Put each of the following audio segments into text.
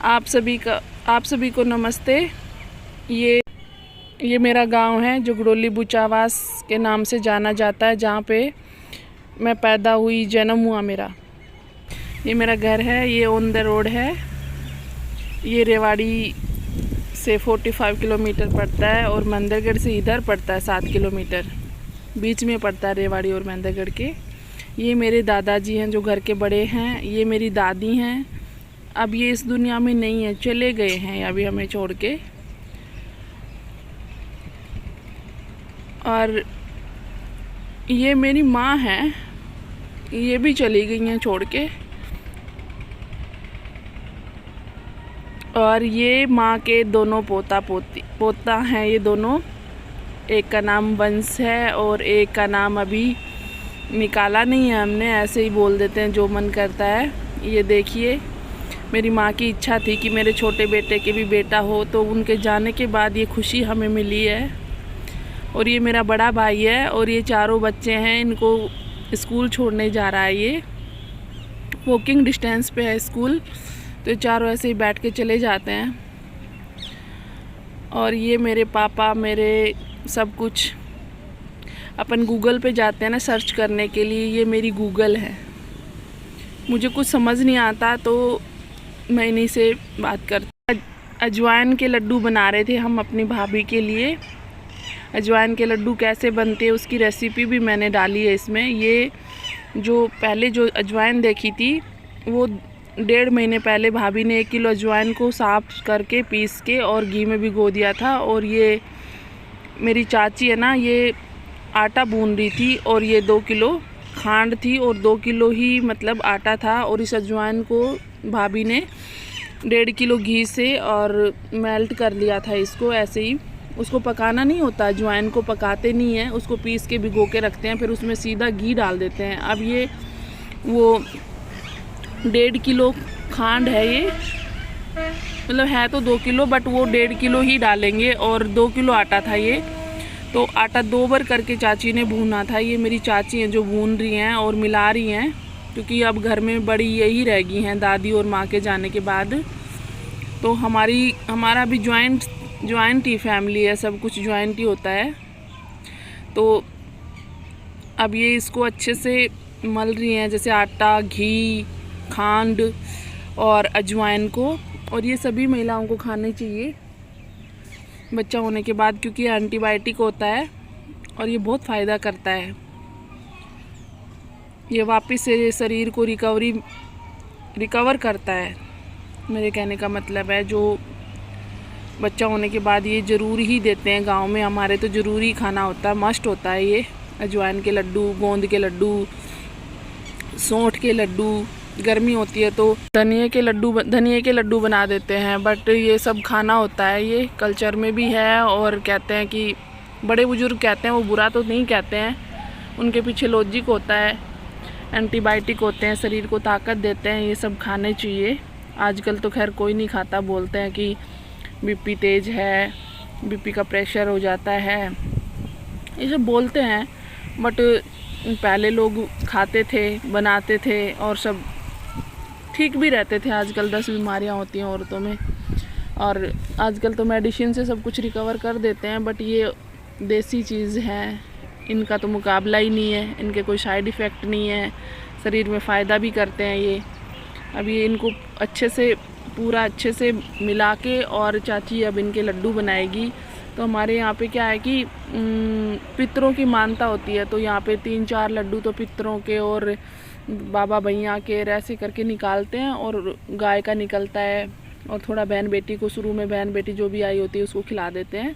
आप सभी को नमस्ते। ये मेरा गांव है जो गड़ोली बुचावास के नाम से जाना जाता है, जहाँ पे मैं पैदा हुई, जन्म हुआ मेरा। ये मेरा घर है, ये ऑन द रोड है। ये रेवाड़ी से 45 किलोमीटर पड़ता है और मंदिरगढ़ से इधर पड़ता है 7 किलोमीटर। बीच में पड़ता है रेवाड़ी और मंदिरगढ़ के। ये मेरे दादाजी हैं जो घर के बड़े हैं। ये मेरी दादी हैं, अब ये इस दुनिया में नहीं है, चले गए हैं अभी हमें छोड़ के। और ये मेरी माँ हैं, ये भी चली गई हैं छोड़ के। और ये माँ के दोनों पोता हैं ये दोनों। एक का नाम वंश है और एक का नाम अभी निकाला नहीं है हमने, ऐसे ही बोल देते हैं जो मन करता है। ये देखिए, मेरी माँ की इच्छा थी कि मेरे छोटे बेटे के भी बेटा हो, तो उनके जाने के बाद ये खुशी हमें मिली है। और ये मेरा बड़ा भाई है और ये चारों बच्चे हैं, इनको स्कूल छोड़ने जा रहा है। ये वॉकिंग डिस्टेंस पे है स्कूल, तो चारों ऐसे ही बैठ के चले जाते हैं। और ये मेरे पापा, मेरे सब कुछ। अपन गूगल पे जाते हैं ना सर्च करने के लिए, ये मेरी गूगल है। मुझे कुछ समझ नहीं आता तो मैं इन्हीं से बात करती। अजवाइन के लड्डू बना रहे थे हम अपनी भाभी के लिए। अजवाइन के लड्डू कैसे बनते हैं उसकी रेसिपी भी मैंने डाली है इसमें। ये जो पहले जो अजवाइन देखी थी वो 1.5 महीने पहले भाभी ने 1 किलो अजवाइन को साफ़ करके पीस के और घी में भिगो दिया था। और ये मेरी चाची है ना, ये आटा भून रही थी और ये 2 किलो खांड थी और 2 किलो ही मतलब आटा था। और इस अजवाइन को भाभी ने 1.5 किलो घी से और मेल्ट कर लिया था इसको ऐसे ही। उसको पकाना नहीं होता, अजवाइन को पकाते नहीं है, उसको पीस के भिगो के रखते हैं, फिर उसमें सीधा घी डाल देते हैं। अब ये वो 1.5 किलो खांड है, ये मतलब है तो 2 किलो, बट वो 1.5 किलो ही डालेंगे। और 2 किलो आटा था ये, तो आटा 2 बार करके चाची ने भूना था। ये मेरी चाची हैं जो भून रही हैं और मिला रही हैं, क्योंकि अब घर में बड़ी यही रह गई हैं दादी और माँ के जाने के बाद। तो हमारा भी ज्वाइंट ही फैमिली है, सब कुछ ज्वाइंट ही होता है। तो अब ये इसको अच्छे से मल रही हैं, जैसे आटा, घी, खांड और अजवाइन को। और ये सभी महिलाओं को खाने चाहिए बच्चा होने के बाद, क्योंकि ये एंटीबायोटिक होता है और ये बहुत फ़ायदा करता है। ये वापस से शरीर को रिकवर करता है। मेरे कहने का मतलब है, जो बच्चा होने के बाद ये ज़रूर ही देते हैं गांव में हमारे, तो ज़रूरी खाना होता है, मस्ट होता है ये अजवाइन के लड्डू, गोंद के लड्डू, सौंठ के लड्डू। गर्मी होती है तो धनिए के लड्डू बना देते हैं, बट ये सब खाना होता है, ये कल्चर में भी है। और कहते हैं कि बड़े बुजुर्ग कहते हैं, वो बुरा तो नहीं कहते हैं, उनके पीछे लॉजिक होता है। एंटीबायोटिक होते हैं, शरीर को ताकत देते हैं, ये सब खाने चाहिए। आजकल तो खैर कोई नहीं खाता, बोलते हैं कि बीपी तेज़ है, बीपी का प्रेशर हो जाता है, ये सब बोलते हैं। बट पहले लोग खाते थे, बनाते थे और सब ठीक भी रहते थे। आजकल 10 बीमारियां होती हैं औरतों में, और आजकल तो मेडिसिन से सब कुछ रिकवर कर देते हैं। बट ये देसी चीज़ है, इनका तो मुकाबला ही नहीं है, इनके कोई साइड इफ़ेक्ट नहीं है, शरीर में फ़ायदा भी करते हैं ये। अब ये इनको अच्छे से मिला के और चाची अब इनके लड्डू बनाएगी। तो हमारे यहाँ पे क्या है कि पितरों की मानता होती है, तो यहाँ पे 3-4 लड्डू तो पितरों के और बाबा भैया के ऐसे करके निकालते हैं। और गाय का निकलता है और थोड़ा बहन बेटी को, शुरू में बहन बेटी जो भी आई होती है उसको खिला देते हैं।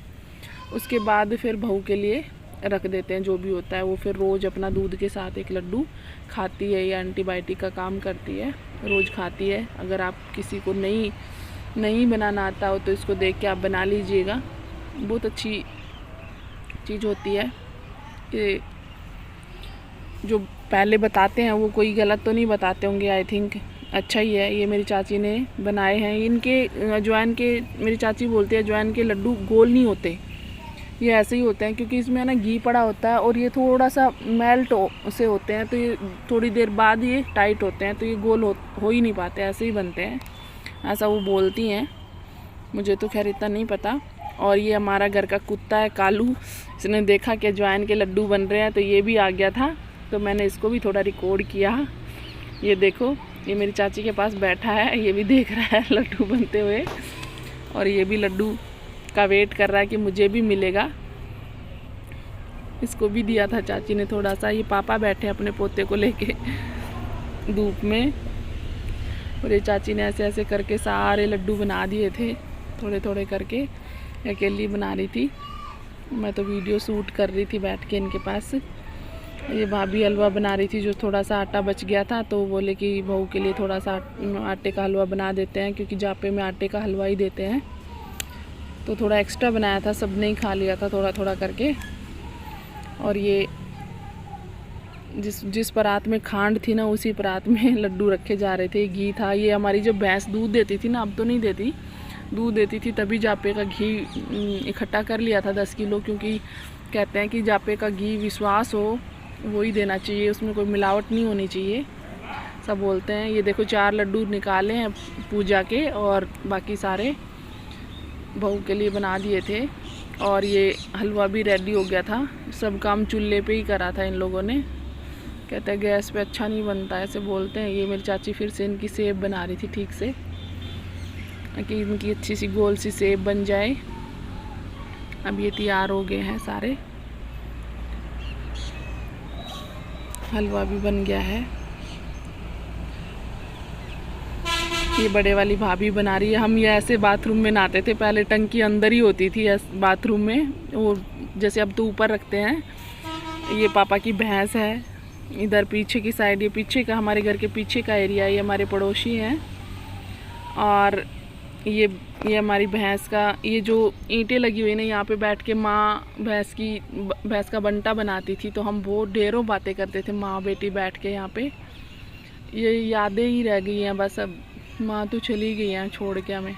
उसके बाद फिर बहू के लिए रख देते हैं, जो भी होता है वो फिर रोज़ अपना दूध के साथ 1 लड्डू खाती है। ये एंटीबायोटिक का काम करती है, रोज़ खाती है। अगर आप किसी को नहीं बनाना आता हो तो इसको देख के आप बना लीजिएगा, बहुत अच्छी चीज़ होती है। ये जो पहले बताते हैं वो कोई गलत तो नहीं बताते होंगे, आई थिंक अच्छा ही है। ये मेरी चाची ने बनाए हैं। इनके अजवाइन के, मेरी चाची बोलती है अजवाइन के लड्डू गोल नहीं होते, ये ऐसे ही होते हैं, क्योंकि इसमें ना घी पड़ा होता है और ये थोड़ा सा मेल्ट से होते हैं, तो ये थोड़ी देर बाद ये टाइट होते हैं, तो ये गोल हो ही नहीं पाते, ऐसे ही बनते हैं। ऐसा वो बोलती हैं, मुझे तो खैर इतना नहीं पता। और ये हमारा घर का कुत्ता है कालू, इसने देखा कि अजवाइन के लड्डू बन रहे हैं तो ये भी आ गया था, तो मैंने इसको भी थोड़ा रिकॉर्ड किया। ये देखो, ये मेरी चाची के पास बैठा है, ये भी देख रहा है लड्डू बनते हुए, और ये भी लड्डू का वेट कर रहा है कि मुझे भी मिलेगा। इसको भी दिया था चाची ने थोड़ा सा। ये पापा बैठे अपने पोते को लेके धूप में, और ये चाची ने ऐसे ऐसे करके सारे लड्डू बना दिए थे, थोड़े थोड़े करके। अकेली बना रही थी, मैं तो वीडियो शूट कर रही थी बैठ के इनके पास। ये भाभी हलवा बना रही थी, जो थोड़ा सा आटा बच गया था तो बोले कि बहू के लिए थोड़ा सा आटे का हलवा बना देते हैं, क्योंकि जापे में आटे का हलवा ही देते हैं। तो थोड़ा एक्स्ट्रा बनाया था, सब ने ही खा लिया था थोड़ा थोड़ा करके। और ये जिस परात में खांड थी ना, उसी परात में लड्डू रखे जा रहे थे। घी था, ये हमारी जो भैंस दूध देती थी ना, अब तो नहीं देती, दूध देती थी तभी जापे का घी इकट्ठा कर लिया था 10 किलो, क्योंकि कहते हैं कि जापे का घी विश्वास हो वो ही देना चाहिए, उसमें कोई मिलावट नहीं होनी चाहिए, सब बोलते हैं। ये देखो 4 लड्डू निकाले हैं पूजा के, और बाकी सारे बहू के लिए बना दिए थे। और ये हलवा भी रेडी हो गया था, सब काम चूल्हे पे ही करा था इन लोगों ने। कहते हैं गैस पे अच्छा नहीं बनता, ऐसे बोलते हैं। ये मेरी चाची फिर से इनकी सेब बना रही थी ठीक से, कि इनकी अच्छी सी गोल सी सेब बन जाए। अब ये तैयार हो गए हैं सारे, हलवा भी बन गया है। ये बड़े वाली भाभी बना रही है। हम ये ऐसे बाथरूम में नहाते थे पहले, टंकी अंदर ही होती थी बाथरूम में, वो जैसे अब तो ऊपर रखते हैं। ये पापा की भैंस है, इधर पीछे की साइड, ये पीछे का हमारे घर के पीछे का एरिया, ये हमारे पड़ोसी हैं। और ये हमारी भैंस का, ये जो ईंटें लगी हुई ना, यहाँ पे बैठ के माँ भैंस का बंटा बनाती थी, तो हम बहुत ढेरों बातें करते थे माँ बेटी बैठ के यहाँ पे। ये यादें ही रह गई हैं बस, अब माँ तो चली गई हैं छोड़ के हमें।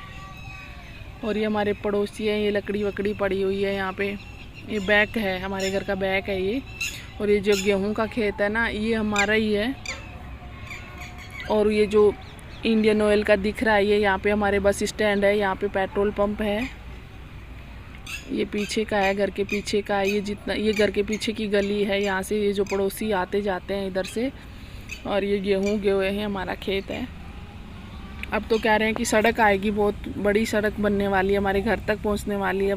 और ये हमारे पड़ोसी हैं, ये लकड़ी वकड़ी पड़ी हुई है यहाँ पे। ये बैक है, हमारे घर का बैक है ये। और ये जो गेहूं का खेत है ना, ये हमारा ही है। और ये जो इंडियन ऑयल का दिख रहा है, ये यहाँ पे हमारे बस स्टैंड है, यहाँ पे पेट्रोल पंप है। ये पीछे का है, घर के पीछे का है। ये घर के पीछे की गली है, यहाँ से ये जो पड़ोसी आते जाते हैं इधर से। और ये गेहूँ उगे हुए हैं, हमारा खेत है। अब तो कह रहे हैं कि सड़क आएगी, बहुत बड़ी सड़क बनने वाली है, हमारे घर तक पहुँचने वाली है।